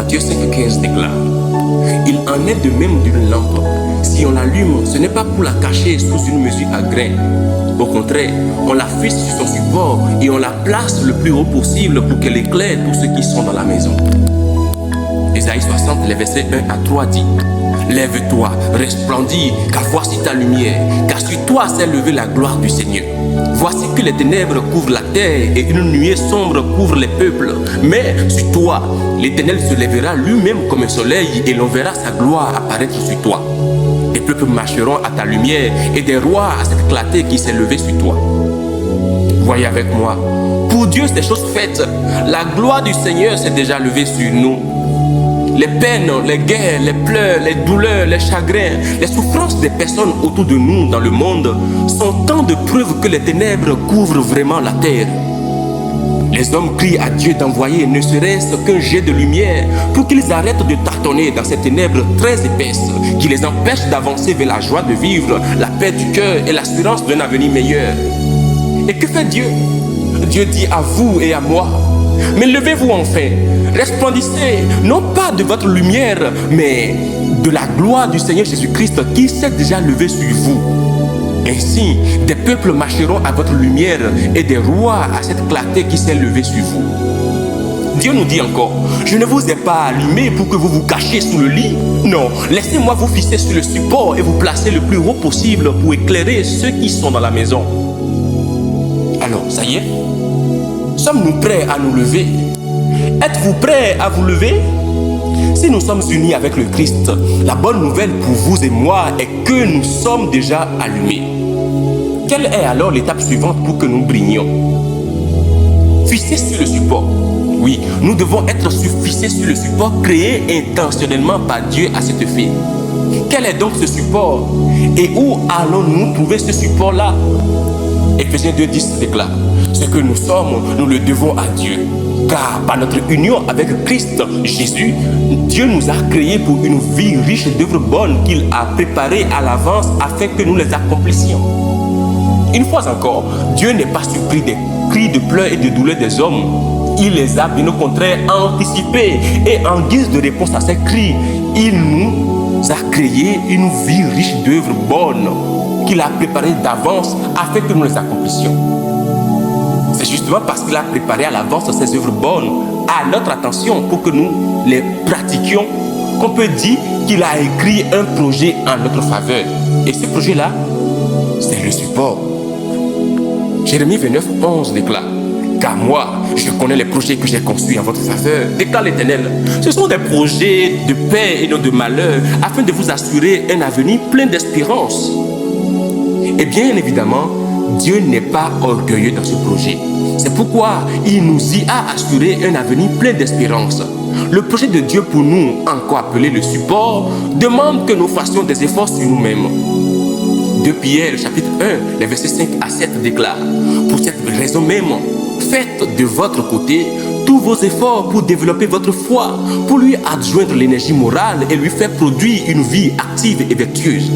Matthieu 5,15 déclare: il en est de même d'une lampe. Si on l'allume, ce n'est pas pour la cacher sous une mesure à grains. Au contraire, on la fixe sur son support et on la place le plus haut possible pour qu'elle éclaire tous ceux qui sont dans la maison. Ésaïe 60, les versets 1 à 3 dit: lève-toi, resplendis, car voici ta lumière, car sur toi s'est levée la gloire du Seigneur. Voici que les ténèbres couvrent la terre et une nuée sombre couvre les peuples. Mais sur toi, l'Éternel se lèvera lui-même comme un soleil et l'on verra sa gloire apparaître sur toi. Des peuples marcheront à ta lumière et des rois à cette clarté qui s'est levée sur toi. Voyez avec moi, pour Dieu c'est chose faite. La gloire du Seigneur s'est déjà levée sur nous. Les peines, les guerres, les pleurs, les douleurs, les chagrins, les souffrances des personnes autour de nous dans le monde sont tant de preuves que les ténèbres couvrent vraiment la terre. Les hommes crient à Dieu d'envoyer ne serait-ce qu'un jet de lumière pour qu'ils arrêtent de tâtonner dans ces ténèbres très épaisses qui les empêchent d'avancer vers la joie de vivre, la paix du cœur et l'assurance d'un avenir meilleur. Et que fait Dieu? Dieu dit à vous et à moi: mais levez-vous enfin, resplendissez, non pas de votre lumière, mais de la gloire du Seigneur Jésus-Christ qui s'est déjà levé sur vous. Ainsi, des peuples marcheront à votre lumière et des rois à cette clarté qui s'est levée sur vous. Dieu nous dit encore: je ne vous ai pas allumé pour que vous vous cachiez sous le lit. Non, laissez-moi vous fixer sur le support et vous placer le plus haut possible pour éclairer ceux qui sont dans la maison. Alors, ça y est? Sommes-nous prêts à nous lever? Êtes-vous prêts à vous lever? Si nous sommes unis avec le Christ, la bonne nouvelle pour vous et moi est que nous sommes déjà allumés. Quelle est alors l'étape suivante pour que nous brillions? Fixés sur le support. Oui, nous devons être fixés sur le support créé intentionnellement par Dieu à cet effet. Quel est donc ce support? Et où allons-nous trouver ce support-là? Éphésiens 2,10 déclare: ce que nous sommes, nous le devons à Dieu. Car par notre union avec Christ Jésus, Dieu nous a créés pour une vie riche d'œuvres bonnes qu'il a préparées à l'avance afin que nous les accomplissions. Une fois encore, Dieu n'est pas surpris des cris de pleurs et de douleurs des hommes. Il les a bien au contraire anticipés et en guise de réponse à ces cris, il nous a créé une vie riche d'œuvres bonnes qu'il a préparées d'avance afin que nous les accomplissions. C'est justement parce qu'il a préparé à l'avance ces œuvres bonnes à notre attention pour que nous les pratiquions qu'on peut dire qu'il a écrit un projet en notre faveur. Et ce projet-là, c'est le support. Jérémie 29,11 déclare: car moi, je connais les projets que j'ai conçus en votre faveur, déclare l'Éternel. Ce sont des projets de paix et non de malheur, afin de vous assurer un avenir plein d'espérance. Et bien évidemment, Dieu n'est pas orgueilleux dans ce projet. C'est pourquoi il nous y a assuré un avenir plein d'espérance. Le projet de Dieu pour nous, encore appelé le support, demande que nous fassions des efforts sur nous-mêmes. 2 Pierre, chapitre 1, les versets 5 à 7 déclare: pour cette raison même, faites de votre côté tous vos efforts pour développer votre foi, pour lui adjoindre l'énergie morale et lui faire produire une vie active et vertueuse.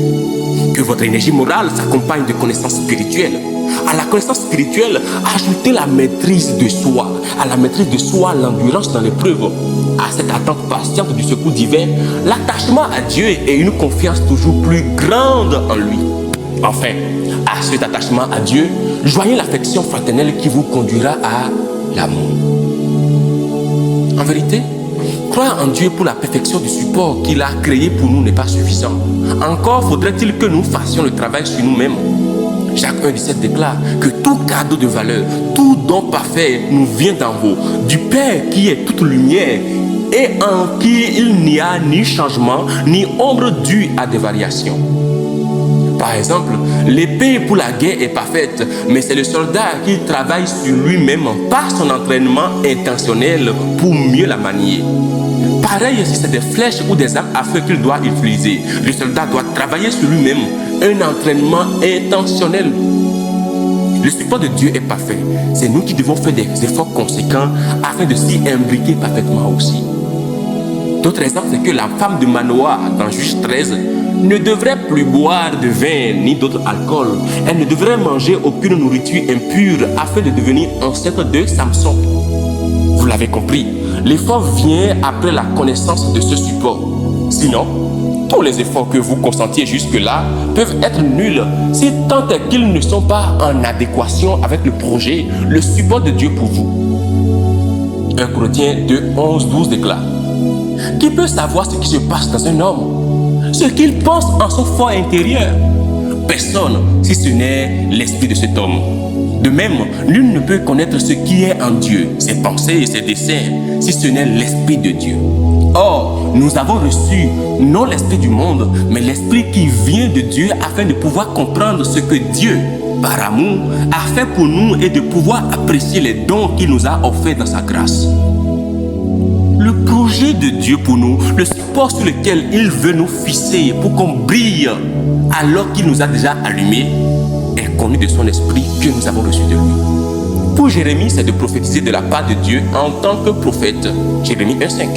Que votre énergie morale s'accompagne de connaissances spirituelles. À la connaissance spirituelle, ajoutez la maîtrise de soi. À la maîtrise de soi, l'endurance dans l'épreuve. À cette attente patiente du secours divin, l'attachement à Dieu et une confiance toujours plus grande en lui. Enfin, à cet attachement à Dieu, joignez l'affection fraternelle qui vous conduira à l'amour. En vérité, croire en Dieu pour la perfection du support qu'il a créé pour nous n'est pas suffisant. Encore faudrait-il que nous fassions le travail sur nous-mêmes. Jacques 1,17 déclare que tout cadeau de valeur, tout don parfait nous vient d'en haut, du Père qui est toute lumière et en qui il n'y a ni changement, ni ombre due à des variations. Par exemple, l'épée pour la guerre est parfaite, mais c'est le soldat qui travaille sur lui-même par son entraînement intentionnel pour mieux la manier. Pareil si c'est des flèches ou des armes à feu qu'il doit utiliser. Le soldat doit travailler sur lui-même, un entraînement intentionnel. Le support de Dieu est parfait. C'est nous qui devons faire des efforts conséquents afin de s'y imbriquer parfaitement aussi. D'autres exemples, c'est que la femme de Manoah, dans Juge 13, ne devrait plus boire de vin ni d'autres alcools. Elle ne devrait manger aucune nourriture impure afin de devenir enceinte de Samson. Vous l'avez compris, l'effort vient après la connaissance de ce support. Sinon, tous les efforts que vous consentiez jusque-là peuvent être nuls si tant est qu'ils ne sont pas en adéquation avec le projet, le support de Dieu pour vous. 1 Corinthiens 2, 11-12 déclare: qui peut savoir ce qui se passe dans un homme, ce qu'il pense en son fort intérieur? Personne, si ce n'est l'esprit de cet homme. De même, nul ne peut connaître ce qui est en Dieu, ses pensées et ses desseins, si ce n'est l'esprit de Dieu. Or, nous avons reçu non l'esprit du monde, mais l'esprit qui vient de Dieu afin de pouvoir comprendre ce que Dieu, par amour, a fait pour nous et de pouvoir apprécier les dons qu'il nous a offerts dans sa grâce. Le projet de Dieu pour nous, le support sur lequel il veut nous fixer pour qu'on brille alors qu'il nous a déjà allumés, est connu de son esprit que nous avons reçu de lui. Pour Jérémie, c'est de prophétiser de la part de Dieu en tant que prophète. Jérémie 1,5.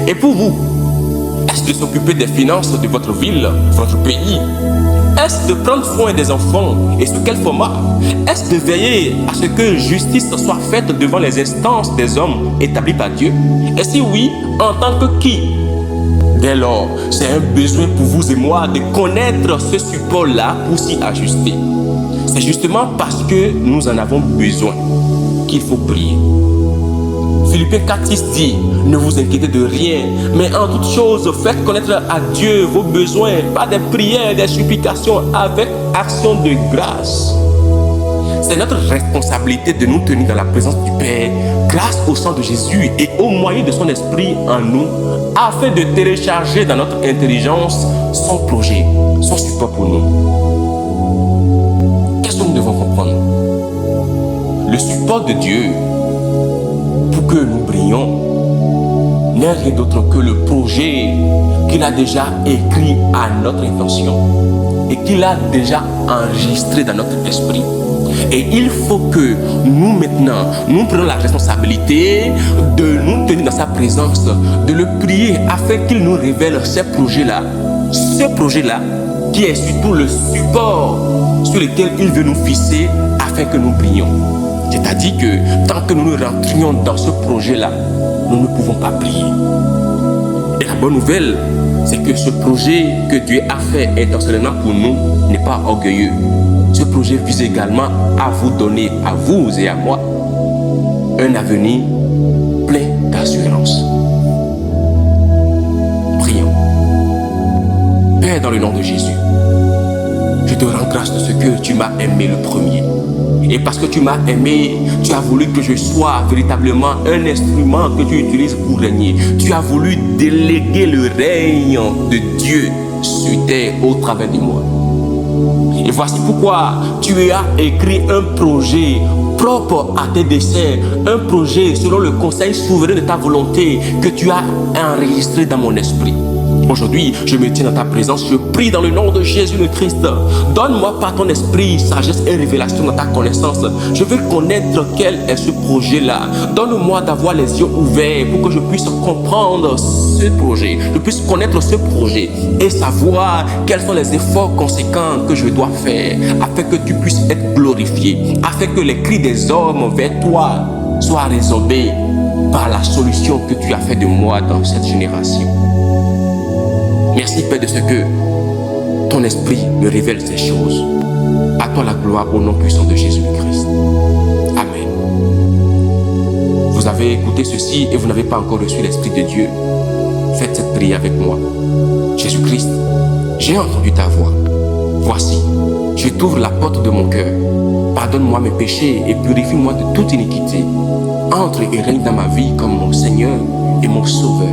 Et pour vous, est-ce de s'occuper des finances de votre ville, votre pays? Est-ce de prendre soin des enfants et sous quel format? Est-ce de veiller à ce que justice soit faite devant les instances des hommes établis par Dieu? Et si oui, en tant que qui? Dès lors, c'est un besoin pour vous et moi de connaître ce support-là pour s'y ajuster. C'est justement parce que nous en avons besoin qu'il faut prier. Philippiens 4,6 dit: ne vous inquiétez de rien, mais en toute chose, faites connaître à Dieu vos besoins par des prières, des supplications avec action de grâce. C'est notre responsabilité de nous tenir dans la présence du Père grâce au sang de Jésus et au moyen de son esprit en nous, afin de télécharger dans notre intelligence son projet, son support pour nous. Qu'est-ce que nous devons comprendre? Le support de Dieu pour que nous brillons n'est rien d'autre que le projet qu'il a déjà écrit à notre intention et qu'il a déjà enregistré dans notre esprit. Et il faut que nous maintenant, nous prenions la responsabilité de nous tenir dans sa présence, de le prier afin qu'il nous révèle ce projet-là qui est surtout le support sur lequel il veut nous fixer afin que nous brillions. C'est-à-dire que tant que nous nous rentrions dans ce projet-là, nous ne pouvons pas briller. Et la bonne nouvelle, c'est que ce projet que Dieu a fait intentionnellement pour nous n'est pas orgueilleux. Ce projet vise également à vous donner, à vous et à moi, un avenir plein d'assurance. Prions. Père, dans le nom de Jésus, je te rends grâce de ce que tu m'as aimé le premier. Et parce que tu m'as aimé, tu as voulu que je sois véritablement un instrument que tu utilises pour régner. Tu as voulu déléguer le règne de Dieu sur terre au travers de moi. Et voici pourquoi tu as écrit un projet propre à tes desseins, un projet selon le conseil souverain de ta volonté que tu as enregistré dans mon esprit. Aujourd'hui, je me tiens dans ta présence, je prie dans le nom de Jésus le Christ. Donne-moi par ton esprit sagesse et révélation dans ta connaissance. Je veux connaître quel est ce projet-là. Donne-moi d'avoir les yeux ouverts pour que je puisse comprendre ce projet, je puisse connaître ce projet et savoir quels sont les efforts conséquents que je dois faire afin que tu puisses être glorifié, afin que les cris des hommes vers toi soient résorbés par la solution que tu as fait de moi dans cette génération. Merci Père de ce que ton esprit me révèle ces choses. À toi la gloire au nom puissant de Jésus-Christ. Amen. Vous avez écouté ceci et vous n'avez pas encore reçu l'Esprit de Dieu. Faites cette prière avec moi. Jésus-Christ, j'ai entendu ta voix. Voici, je t'ouvre la porte de mon cœur. Pardonne-moi mes péchés et purifie-moi de toute iniquité. Entre et règne dans ma vie comme mon Seigneur et mon Sauveur.